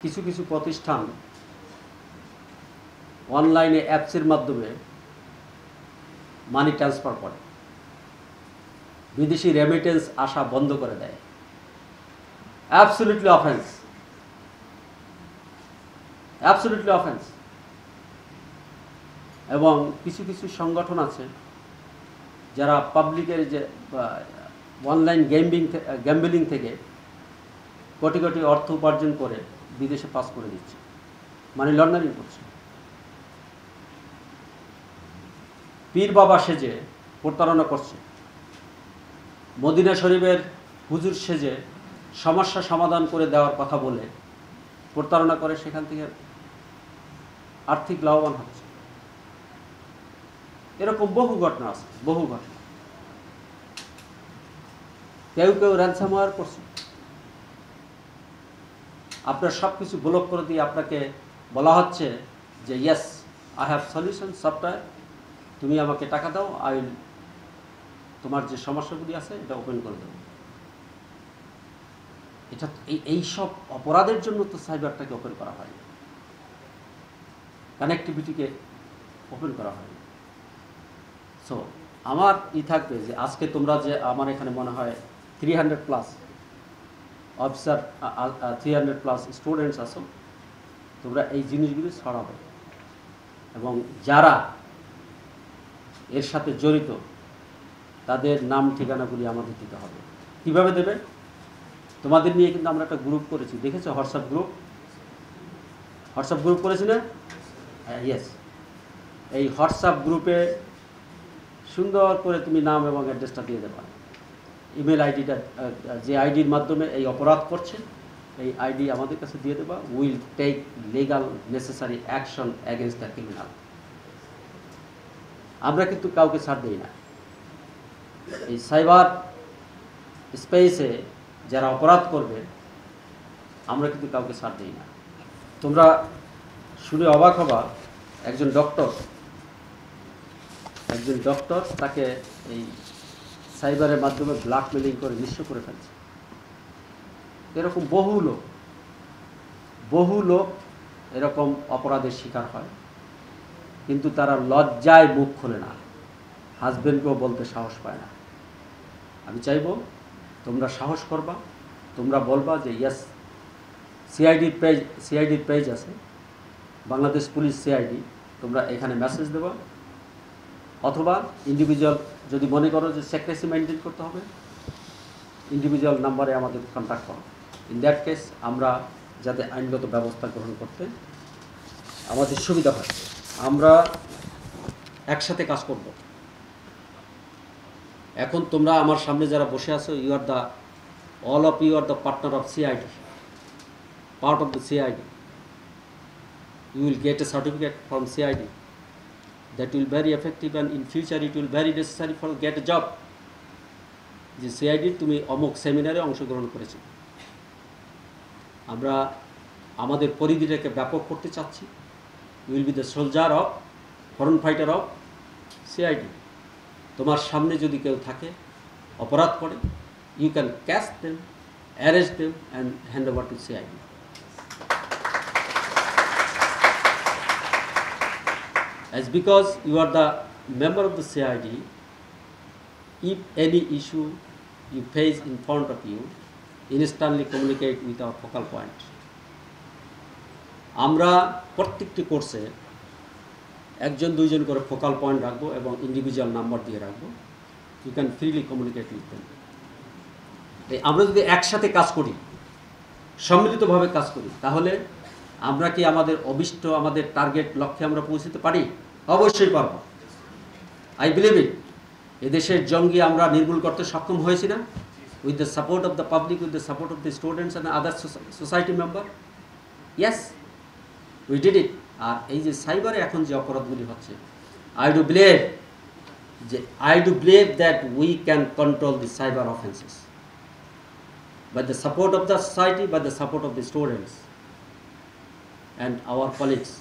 কিছু কিছু প্রতিষ্ঠান অনলাইনে অ্যাপসের মাধ্যমে মানি ট্রান্সফার করে, বিদেশি রেমিটেন্স আসা বন্ধ করে দেয়। Absolutely offence, absolutely offence. এবং কিছু কিছু সংগঠন আছে যারা পাবলিকের যে অনলাইন গ্যাম্বলিং থেকে কোটি কোটি অর্থ উপার্জন করে বিদেশে পাস করে দিচ্ছে, মানি লন্ডারিং করছে। পীর বাবা সেজে প্রতারণা করছে, মদিনা শরীফের হুজুর সেজে সমস্যা সমাধান করে দেওয়ার কথা বলে প্রতারণা করে, সেখান থেকে আর্থিক লাভবান হচ্ছে। এরকম বহু ঘটনা আছে, বহু ঘটনা। কেউ কেউ র্যানসামওয়্যার করছে, আপনার সব কিছু ব্লক করে দিয়ে আপনাকে বলা হচ্ছে যে yes I have solution software, তুমি আমাকে টাকা দাও, আই উইল তোমার যে সমস্যাগুলি আছে এটা ওপেন করে দেবো। এটা এই সব অপরাধের জন্য তো সাইবারটাকে ওপেন করা হয়, কানেক্টিভিটিকে ওপেন করা হয়। সো আমার থাকবে যে আজকে তোমরা যে আমার এখানে মনে হয় 300+ অফিসার, 300+ স্টুডেন্টস আছো, তোমরা এই জিনিসগুলি ছড়াবে এবং যারা এর সাথে জড়িত তাদের নাম ঠিকানাগুলি আমাদের দিতে হবে। কিভাবে দেবে? তোমাদের নিয়ে কিন্তু আমরা একটা গ্রুপ করেছি, দেখেছো? হোয়াটসঅ্যাপ গ্রুপ করেছি না? ইয়েস। এই হোয়াটসঅ্যাপ গ্রুপে সুন্দর করে তুমি নাম এবং অ্যাড্রেসটা দিয়ে দেবা। ইমেল আইডিটা, যে আইডির মাধ্যমে এই অপরাধ করছে, এই আইডি আমাদের কাছে দিয়ে দেবা। Will take legal necessary action against the criminal. আমরা কিন্তু কাউকে ছাড় দিই না। এই সাইবার স্পেসে যারা অপরাধ করবে আমরা কিন্তু কাউকে ছাড় দিই না। তোমরা শুনে অবাক হবা, একজন ডক্টর তাকে এই সাইবারের মাধ্যমে ব্ল্যাকমেলিং করে নিঃস্ব করে ফেলছে। এরকম বহু লোক এরকম অপরাধের শিকার হয়, কিন্তু তারা লজ্জায় মুখ খোলে না, হাজবেন্ডকেও বলতে সাহস পায় না। আমি চাইব তোমরা সাহস করবা, তোমরা বলবা যে ইয়েস, সিআইডির পেজ আছে, বাংলাদেশ পুলিশ সিআইডি, তোমরা এখানে মেসেজ দেবা। অথবা ইন্ডিভিজুয়াল যদি মনে করো যে সেক্রেসি মেনটেন করতে হবে, ইন্ডিভিজুয়াল নাম্বারে আমাদের কন্ট্যাক্ট করো। ইন দ্যাট কেস আমরা যাতে আইনগত ব্যবস্থা গ্রহণ করতে আমাদের সুবিধা হয়, আমরা একসাথে কাজ করব। এখন তোমরা আমার সামনে যারা বসে আছো, all of you are the partner of CID, part of the CID. You will get a certificate from CID that will very effective, and in future it will very necessary for get a job. যে CID তুমি অমুক সেমিনারে অংশগ্রহণ করেছি। আমরা আমাদের পরিধিটাকে ব্যাপক করতে চাচ্ছি। Will be the soldier of, foreign fighter of CID। তোমার সামনে যদি কেউ থাকে অপরাধ করে, you can catch them, arrest them and hand over to CID. As because you are the member of the CID, if any issue you face in front of you, instantly communicate with our focal point. আমরা প্রত্যেকটি কোর্সে একজন দুইজন করে focal point রাখবো এবং individual number দিয়ে রাখবো। You can freely communicate with them. আমরা যদি একসাথে কাজ করি, সম্মিলিতভাবে কাজ করি, তাহলে আমরা কি আমাদের অভিষ্ট, আমাদের টার্গেট লক্ষ্যে আমরা পৌঁছতে পারি? অবশ্যই পারব। I believe it. এদেশের জঙ্গি আমরা নির্মূল করতে সক্ষম হয়েছি না? With the support of the public, with the support of the students and other society member. Yes, we did it. আর এই যে সাইবারে এখন যে অপরাধগুলি হচ্ছে, I do believe that we can control the cyber offences by the support of the society, by the support of the students and our colleagues.